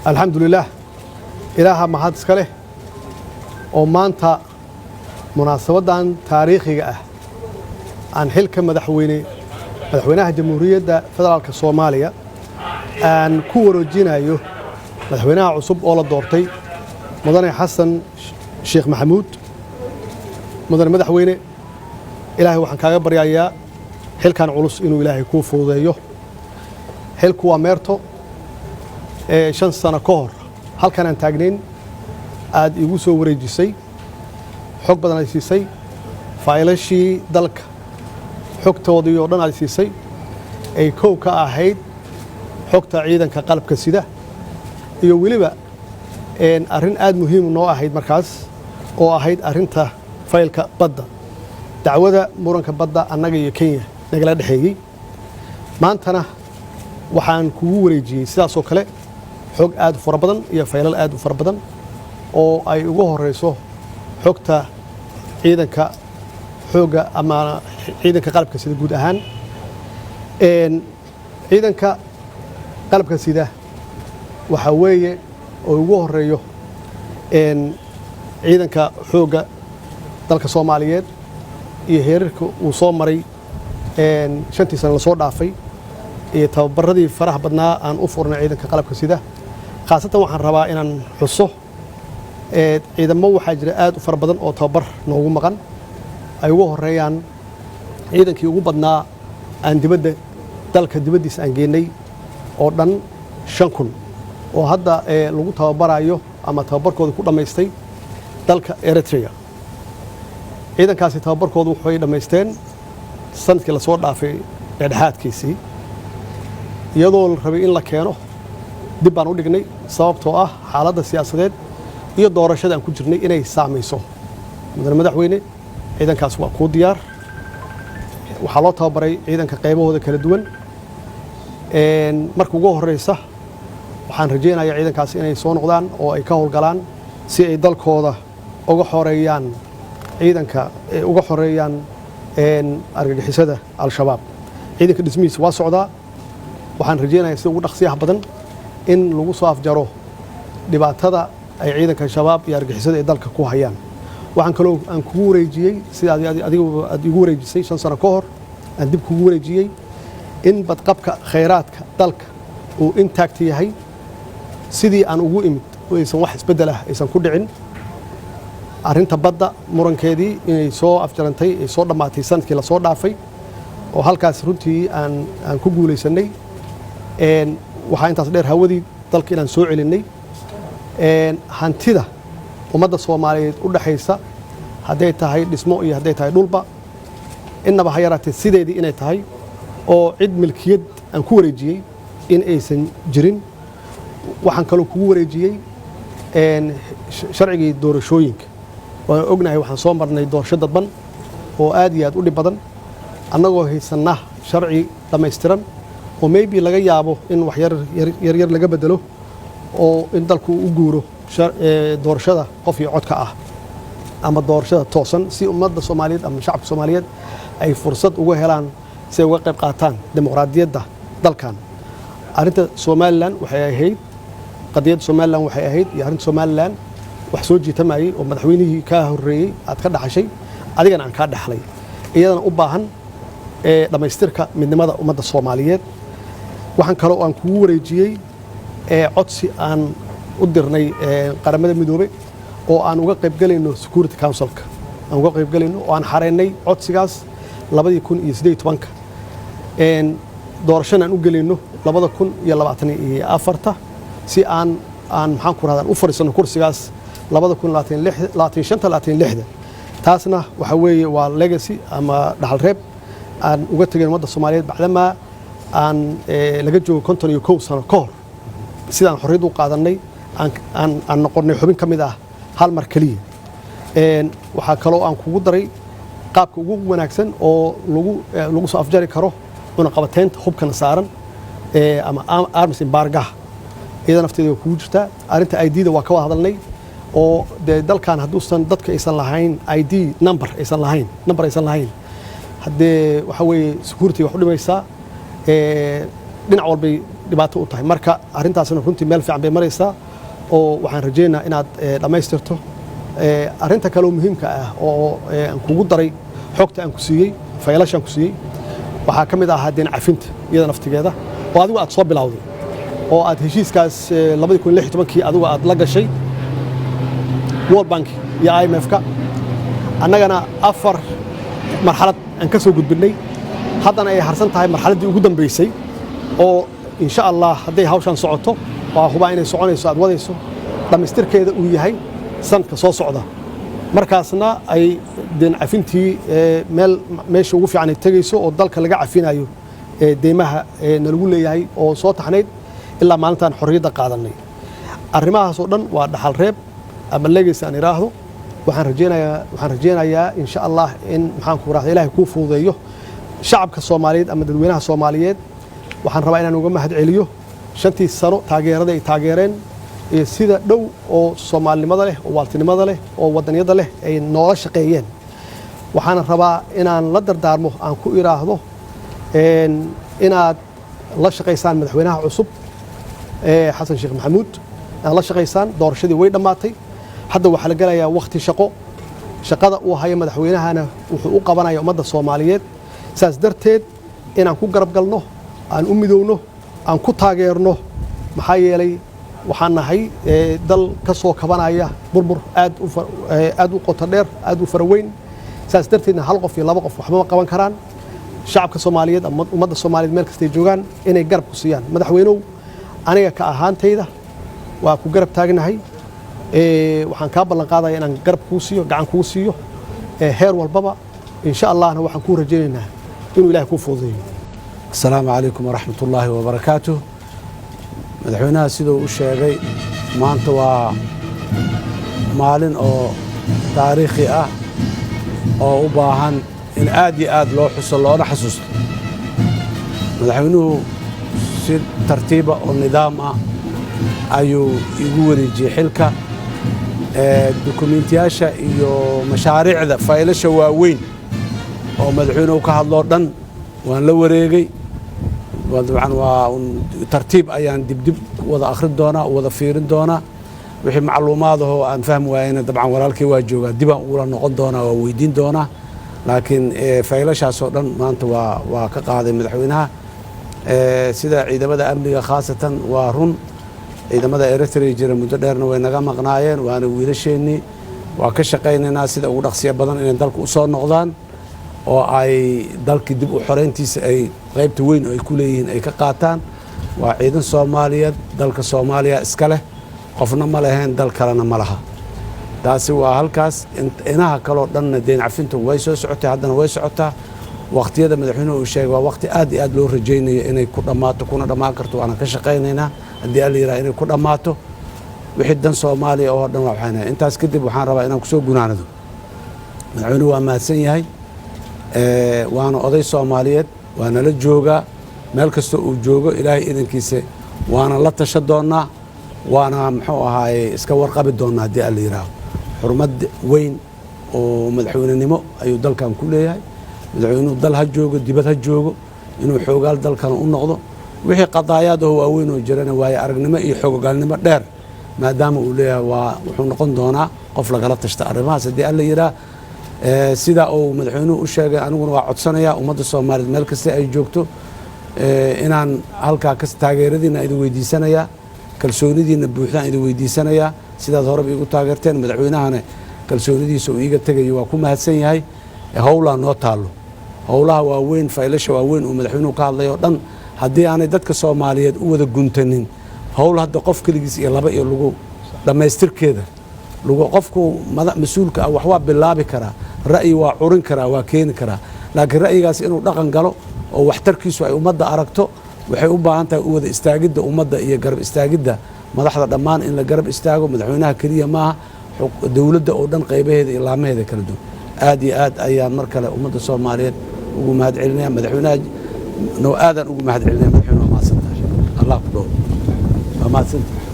الحمد لله إلها ما حد سكله ومانتا مناسبة تاريخية عن حلك مدحوينها جمهورية فدرالك الصومالية أن كورو جينايو مدحوينها عصب أولا دورتي مدني حسن الشيخ محمود مدني مدحوينه إلهي وحن كاغا بريايا حلكان علوس إنو إلهي كو فوديو حلكو وميرتو 5 sano ka hor halkan aan taagnayn aad igu soo wareejisay xog badan ay siisay faylashii dalka xogtoodii oo dhan ay siisay ay koow ka ahayd xogta ciidanka qalabka sida iyo waliba arrin aad muhiim noo ahayd markaas oo ahayd arrinta faylka badda dacwada muranka badda annaga iyo Kenya nagala dhaxeeyay maantana waxaan kugu wareejiyay sidaas oo kale xog aad fara badan iyo faylal aad u fara badan oo ay ugu horeyso xogta ciidanka xooga ama ciidanka qalabka sida guud ahaan ciidanka qalabka sida waxa weeye oo ugu horeeyo ciidanka xooga dalka Soomaaliyeed iyo heerarka uu soo maray 5 sano la soo dhaafay iyo tababaradii faraha badnaa aan u furnay ciidanka qalabka sida khaasatan waxaan rabaa inaan xuso ciidamo waxaa jira aad u fara badan oo tababar noogu maqan ay ugu horeeyaan ciidankii ugu badnaa aan dibadda dalka dibaddiisa aan geenay oo dhan 5,000 oo hadda lagu tababarayo ama tababarkooda ku dhammaystay dalka Eritrea ciidankaasi tababarkoodu waxay dhammaysteen sanadkii la soo dhaafay dhexdhexaadkiisii iyadoo la rabay in la keeno dib baan u dhignay sababtoo ah xaaladda siyaasadeed iyo doorashada aan ku jirnay inay saamayso madaxweyne ciidankaas waa ku diyaar waxa loo tababaray ciidanka qaybahooda kala duwan marka ugu horeysa waxaan rajeynayaa ciidankaas inay soo noqdaan oo ay ka howlgalaan si ay dalkooda uga xoreeyaan ciidanka uga xoreeyaan argagixisada al-shabaab ciidanka dhismihiisa waa socdaa waxaan rajeynayaa si ugu dhaqsiyaha badan in lagu soo afjaro dhibaatada ay ciidanka shabaab iyo argagixisada ay dalka ku hayaan waxaan kaloo aan kugu wareejiyay sida adigu aad igu wareejisay 5 sano ka hor aan dib kugu wareejiyay in badqabka khayraadka dalka uu intact yahay sidii aan ugu imid oo aysan wax isbedel ah aysan ku dhicin arrinta badda murankeedii inay soo afjarantay ay soo dhamaatay sanadkii la soo dhaafay oo halkaas runtii aan ku guuleysanay waxaa intaas dheer hawadii dalka inaan soo celinay hantida ummadda Soomaaliyeed u dhaxaysa haday tahay dhismo iyo haday tahay dhulba inaba ha yaraatee sideedii inay tahay oo cid milkiyad aan ku wareejiyay in aysan jirin waxaan kaloo kugu wareejiyay sharcigii doorashooyinka waan ognahay waxaan soo marnay doorasho dadban oo aad iyo aad u dhib badan annagoo haysanna sharci dhammaystiran oo maybe laga yaabo in wax yar laga bedelo oo in dalku u guuro doorashada qof iyo codka ah ama doorashada toosan si ummadda Soomaaliyeed ama shacabka Soomaaliyeed ay fursad uga helaan si ay uga qayb qaataan dimuqraadiyadda dalkan arrinta Somaliland waxay ahayd qadiyadda Somaliland waxay ahayd iyo arrinta Somaliland wax soo jiitamayay oo madaxweynihii ka horeeyay aad ka dhaxashay adigana aan ka dhaxlay iyadana u baahan dhamaystirka midnimada ummadda Soomaaliyeed waxaan kaloo aan kugu wareejiyay codsi aan u dirnay qaramada midoobay oo aan uga qayb galayno Security Council-ka aan uga qayb galayno oo aan xareynay codsigaas 2018 doorashada aan u galayno 2024 si aan maxaan ku raadaan u fariisano kursigaas 2025 taasna waxa weeye waa legacy ama dhaxal reeb aan uga tagay ummadda Soomaaliyeed bacdama aan laga joogo 51 sano ka hor sidaan xorriyad u qaadanay aan noqonnay xubin ka mid ah hal mar kaliya waxa kaloo aan kugu daray qaabka ugu wanaagsan oo lagu soo afjari karo una qabateynta hubkana saaran ama arms embargo iyada nafteeda kugu jirta arrinta ID-da waa ka wada hadalnay oo dalkan hadduusan dadka aysan lahayn ID number aysan lahayn haddee waxa weeye security wax u dhimaysaa dhinac walbay dhibaato u tahay marka arrintaasna runtii meel fiican bay maraysaa oo waxaan rajaynayaa inaad dhammaystirto arrinta kale oo muhiimka ah oo aan kugu daray xogta aan ku siiyey faylashaan ku siiyey waxaa ka mid ahaa deen cafinta iyada naftigeeda oo adigu aad soo bilowday oo aad heshiiskaas 2016 adigu aad la gashay World Bank iyo IMF-ka annagana 4 marxalad aan ka soo gudbinay haddana ay harsan tahay marxaladdii ugu dambeysay oo insha Allah hadday hawshan socoto waa hubaa inay soconayso aad wadayso dhamaystirkeeda uu yahay sanadka soo socda markaasna ay deen cafintii meesha ugu fiican ay tagayso oo dalka laga cafinayo deymaha nalagu leeyahay oo soo taxnayd ilaa maalintaan xorriyadda qaadanay arrimahaas oo dhan waa dhaxal reeb ama legacy aan iraahdo waxaan rajaynayaa insha Allah in maxaan ku raahday Ilaahay ku fududeeyo shacabka Soomaaliyeed ama dadweynaha Soomaaliyeed waxaan rabaa inaan uga mahad celiyo 5 sano taageerada ay taageereen iyo sida dhow oo Soomaalinimada leh oo waaltinimada leh oo wadaniyada leh ay noola shaqeeyeen waxaan rabaa inaan la dardaarmo aan ku iraahdo inaad la shaqeysaan madaxweynaha cusub Xasan Sheekh Maxamuud aan la shaqeysaan doorashadii way dhamaatay hadda waxa la galayaa waqti shaqada uu hayo madaxweynahana wuxuu u qabanayaa ummadda Soomaaliyeed saas darteed inaan ku garab galno aan u midowno aan ku taageerno maxaa yeelay waxaan nahay dal ka soo kabanaya burbur aad u qoto dheer aad u faraweyn saas darteedna hal qof iyo laba qof waxba ma qaban karaan shacabka Soomaaliyeed ama ummadda Soomaaliyeed meel kasta ay joogaan inay garab ku siiyaan madaxweynuhu aniga ka ahaantayda waa ku garab taagnahay waxaan ka ballan qaadayaa inaan garab kuu siiyo gacan kuu siiyo heer walbaba insha Allahna waxaan ku rajaynaynaa inuu Ilaahay ku fududeeyo السلام عليكم ورحمة الله وبركاته مدحونا سيدو الشيغي مانتوا مالين أو تاريخي أو باهن إن آدي لو حصل له حسوس مدحونو سيد ترتيبه والنظام أيو يقولي جي حلكة دوكومنتياشا إيو مشاريع ذا فايلشا واوين أو مدحونو كهاللوردن وان لو وريقي طبعا وترتيب ايان دب ودا اخر دونا ودا فيرن دونا وحي معلوماته ان فهم وين طبعا ولالكي waa jooga dib aan uula noqon doona waa weydiin doona laakiin faylashaas oo dhan maanta waa ka qaaday madaxweynaha sida ciidamada amniga khaasatan waa run ciidamada Eritrea jira muddo dheerna way naga maqnaayeen waana wiilasheeni waa ka shaqeynayna sida ugu dhaqsiya badan inay dalka u soo noqdaan oo ay dalkii dib u xoreyntiisa ay qaybta weyn oo ay ku leeyihiin ay ka qaataan waa ciidan Soomaaliyeed dalka Soomaaliya iska leh qofna ma lahayn dal kalena ma laha taasi waa halkaas inaha kale oo dhan deen cafintu way soo socotay haddana way socotaa waqtiyada madaxweynuhu uu sheegay waa waqti aad iyo aad loo rajaynayo inay ku dhamaato kuna dhamaan karto aan ka shaqeynaynaa haddii aan leeyahay inay ku dhamaato wixii dan Soomaaliya oo dhan waxaan intaas kadib waxaan rabaa inaan ku soo gunaanado madaxweynuhu waa mahadsan yahay waana oday Soomaaliyeed waana la jooga meel kasta uu joogo Ilaahay idankiisa waana la tasha doonaa waana muxuu ahaay iska warqabi doonaa hadii aan leeyahay xurmad weyn oo madaxweynenimo ayuu dalkan ku leeyahay madaxweynuhu dal ha joogo dibad ha joogo inuu xoogaal dalkan u noqdo wixii qadaayadaha waaweyn oo jirana waay aragnimo iyo xoogaalnimo dheer maadaama uu leeyahay waa wuxuu noqon doonaa qof lagala tashta arrimahaas hadii aan leeyahay sida uu madaxweynuhu u sheegay aniguna waa codsanaya ummadda Soomaaliyeed meel kasta ay joogto inaan halka ka taageeradiina idin weydiisanaya kalsoonidiina buuxdaan idin weydiisanaya sidaad horeba igu taageerteen madaxweynahana kalsoonidiisa uu iga tagay waa ku mahadsan yahay howlaha noo taalo howlaha waaweyn faylasha waaweyn oo madaxweynuhu ka hadlay oo dhan haddii aanay dadka Soomaaliyeed u wada guntanin howl hadda qof kaligiis iyo laba iyo lagu dhamaystirkeeda lagu qofku mas'uulka ah wax waa bilaabi karaa ra'yi waa curin karaa waa keeni karaa laakiin ra'yigaas inuu dhaqan galo oo waxtarkiisu ay ummadda aragto waxay u baahan tahay u wada istaagidda ummadda iyo garab istaagidda madaxda dhammaan in la garab istaago madaxweynaha kaliya maaha dawladda oo dhan qaybaheeda iyo laamaheeda kala duwan aad iyo aad ayaan mar kale ummadda Soomaaliyeed ugu mahad celinaya madaxweynaha noo aadan ugu mahad celinaya madaxweynaha ma santahay Allah ku dhaw ma santahay